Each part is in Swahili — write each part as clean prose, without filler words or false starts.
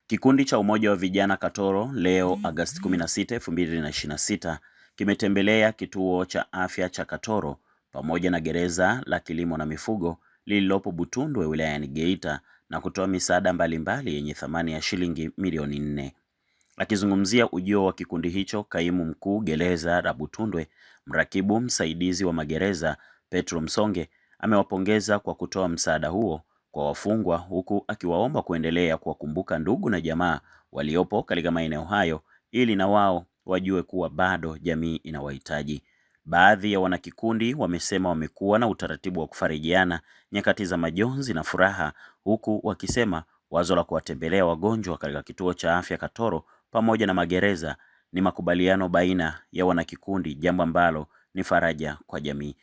Kikundi cha Umoja wa Vijana Katoro leo Agosti 16, 2026 kimetembelea kituo cha afya cha Katoro pamoja na gereza la kilimo na mifugo lililopo Butundwe wilayani Geita na kutoa misaada mbalimbali yenye thamani ya shilingi milioni 4. Akizungumzia ujio wa kikundi hicho, kaimu mkuu gereza la Butundwe, mrakibu msaidizi wa magereza Petro Msonge amewapongeza kwa kutoa msaada huo kwa wafungwa, huku akiwaomba kuendelea kuwakumbuka ndugu na jamaa waliopo katika maeneo hayo ili na wao wajue kuwa bado jamii inawahitaji. Baadhi ya wanakikundi wamesema wamekuwa na utaratibu wa kufarijiana nyakati za majonzi na furaha, huku wakisema wazo la kuwatembelea wagonjwa katika kituo cha afya Katoro pamoja na magereza ni makubaliano baina ya wanakikundi, jambo ambalo ni faraja kwa jamii.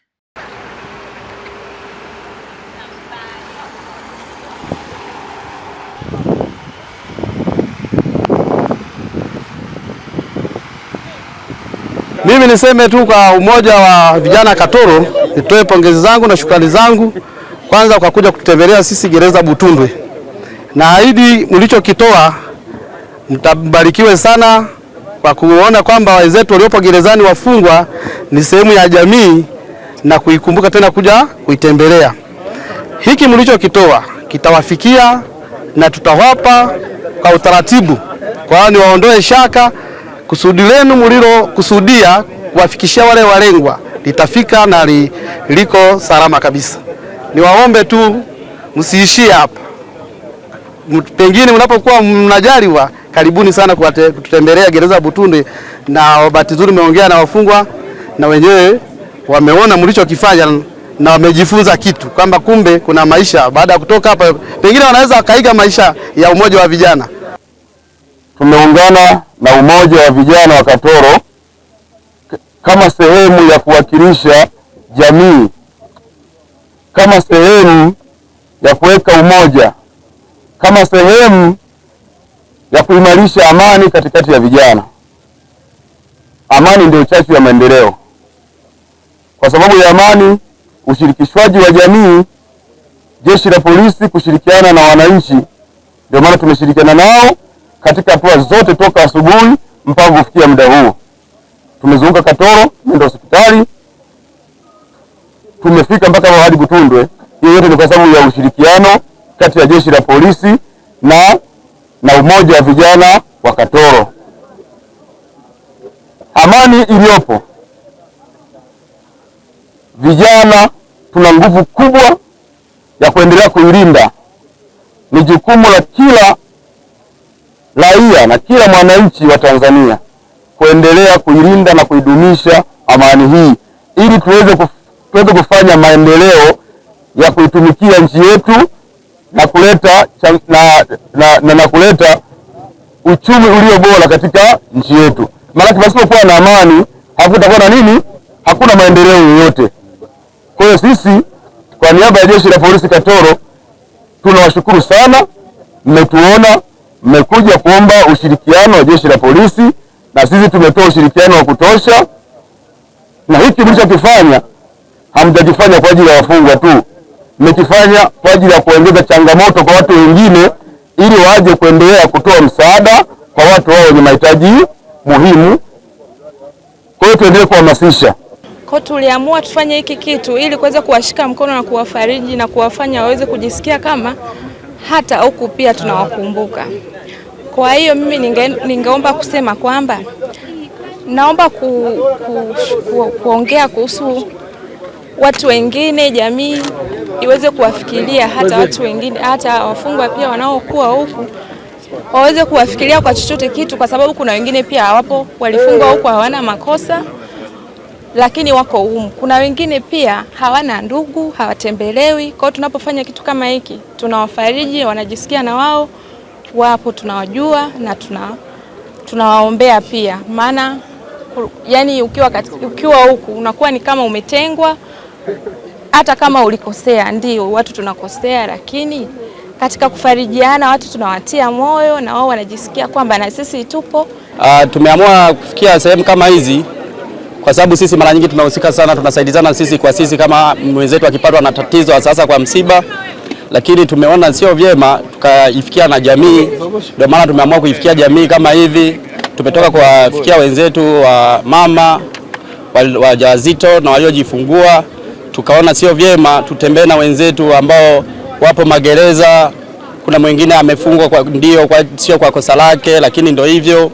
Mimi niseme tu kwa Umoja wa Vijana Katoro, nitoe pongezi zangu na shukrani zangu kwanza kwa kuja kutembelea sisi gereza Butundwe. Na ahidi mlichokitoa mtabarikiwe sana kwa kuona kwamba wenzetu waliopo gerezani wafungwa ni sehemu ya jamii na kuikumbuka tena kuja kuitembelea. Hiki mlichokitoa kitawafikia na tutawapa kwa utaratibu, kwa ni waondoe shaka. Kusudi lenu mlilo kusudia kuwafikishia wale walengwa litafika na liko salama kabisa. Niwaombe tu msiishie hapa. Pengine mnapokuwa mnajaliwa, karibuni sana kututembelea gereza Butundwe, na bahati nzuri umeongea na wafungwa na wenyewe wameona mlichokifanya na wamejifunza kitu kwamba kumbe kuna maisha baada ya kutoka hapa, pengine wanaweza kaiga maisha ya Umoja wa Vijana. Tumeungana na Umoja wa Vijana wa Katoro kama sehemu ya kuwakilisha jamii, kama sehemu ya kuweka umoja, kama sehemu ya kuimarisha amani katikati ya vijana. Amani ndio chachu ya maendeleo. Kwa sababu ya amani, ushirikishwaji wa jamii, jeshi la polisi kushirikiana na wananchi, ndio maana tumeshirikiana nao katika hatua zote toka asubuhi mpaka kufikia muda huu. Tumezunguka Katoro, ndio hospitali, tumefika mpaka hadi Butundwe. Hiyo yote ni kwa sababu ya ushirikiano kati ya jeshi la polisi na Umoja wa Vijana wa Katoro. Amani iliyopo, vijana tuna nguvu kubwa ya kuendelea kuilinda. Ni jukumu la kila raia na kila mwananchi wa Tanzania kuendelea kuilinda na kuidumisha amani hii ili tuweze kufanya maendeleo ya kuitumikia nchi yetu na kuleta na kuleta uchumi ulio bora katika nchi yetu. Maana pasipokuwa na amani hakutakuwa na nini? Hakuna maendeleo yoyote. Kwa hiyo sisi kwa niaba ya jeshi la polisi Katoro tunawashukuru sana, mmetuona, mmekuja kuomba ushirikiano wa jeshi la polisi na sisi tumetoa ushirikiano wa kutosha. Na hiki mlichokifanya hamjakifanya kwa ajili ya wafungwa tu, mmekifanya kwa ajili ya kuongeza changamoto kwa watu wengine ili waje kuendelea kutoa msaada kwa watu wao wenye mahitaji muhimu. Kwa hiyo tuendelee kuhamasisha. Kwa tuliamua tufanye hiki kitu ili kuweza kuwashika mkono na kuwafariji na kuwafanya waweze kujisikia kama hata huku pia tunawakumbuka. Kwa hiyo mimi ningeomba kusema kwamba naomba kuongea kuhusu watu wengine, jamii iweze kuwafikiria hata watu wengine, hata wafungwa pia wanaokuwa huku waweze kuwafikiria kwa chochote kitu, kwa sababu kuna wengine pia hawapo, walifungwa huku hawana makosa lakini wako humu. Kuna wengine pia hawana ndugu, hawatembelewi. Kwa hiyo tunapofanya kitu kama hiki tunawafariji, wanajisikia na wao wapo, tunawajua na tunawaombea pia. Maana yani ukiwa huku unakuwa ni kama umetengwa, hata kama ulikosea. Ndio watu tunakosea, lakini katika kufarijiana watu tunawatia moyo na wao wanajisikia kwamba na sisi tupo. Tumeamua kufikia sehemu kama hizi kwa sababu sisi mara nyingi tunahusika sana, tunasaidizana sisi kwa sisi. Kama mwenzetu akipatwa na tatizo sasa kwa msiba, lakini tumeona sio vyema tukaifikia na jamii. Ndio maana tumeamua kuifikia jamii kama hivi. Tumetoka kuwafikia wenzetu wa mama wajawazito na waliojifungua, tukaona sio vyema tutembee na wenzetu ambao wapo magereza. Kuna mwingine amefungwa sio kwa kosa lake, lakini ndio hivyo.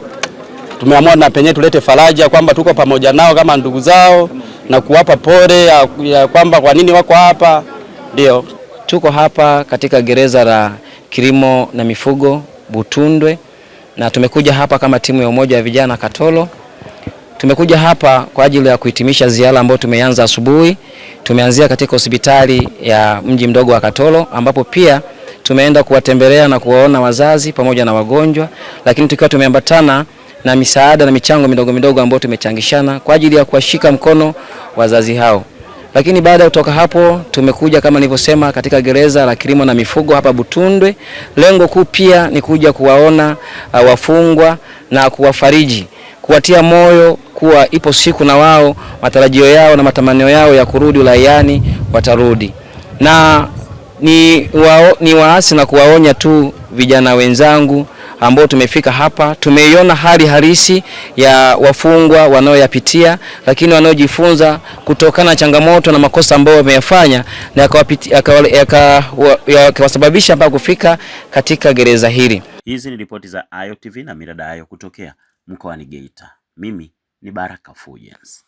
Tumeamua na penye tulete faraja kwamba tuko pamoja nao kama ndugu zao na kuwapa pole ya kwamba kwa nini wako hapa. Ndio tuko hapa katika gereza la kilimo na mifugo Butundwe, na tumekuja hapa kama timu ya umoja wa vijana Katoro. Tumekuja hapa kwa ajili ya kuhitimisha ziara ambayo tumeanza asubuhi. Tumeanzia katika hospitali ya mji mdogo wa Katoro, ambapo pia tumeenda kuwatembelea na kuwaona wazazi pamoja na wagonjwa, lakini tukiwa tumeambatana na misaada na michango midogo midogo ambayo tumechangishana kwa ajili ya kuwashika mkono wazazi hao. Lakini baada ya kutoka hapo tumekuja kama nilivyosema katika gereza la kilimo na mifugo hapa Butundwe. Lengo kuu pia ni kuja kuwaona wafungwa na kuwafariji, kuwatia moyo kuwa ipo siku na wao matarajio yao na matamanio yao ya kurudi uraiani watarudi. Na ni waasi na kuwaonya tu vijana wenzangu ambao tumefika hapa, tumeiona hali halisi ya wafungwa wanaoyapitia, lakini wanaojifunza kutokana na changamoto na makosa ambayo wameyafanya na yakawasababisha mpaka kufika katika gereza hili. Hizi ni ripoti za Ayo TV na Mirada Ayo kutokea mkoani Geita. Mimi ni Baraka Fujens.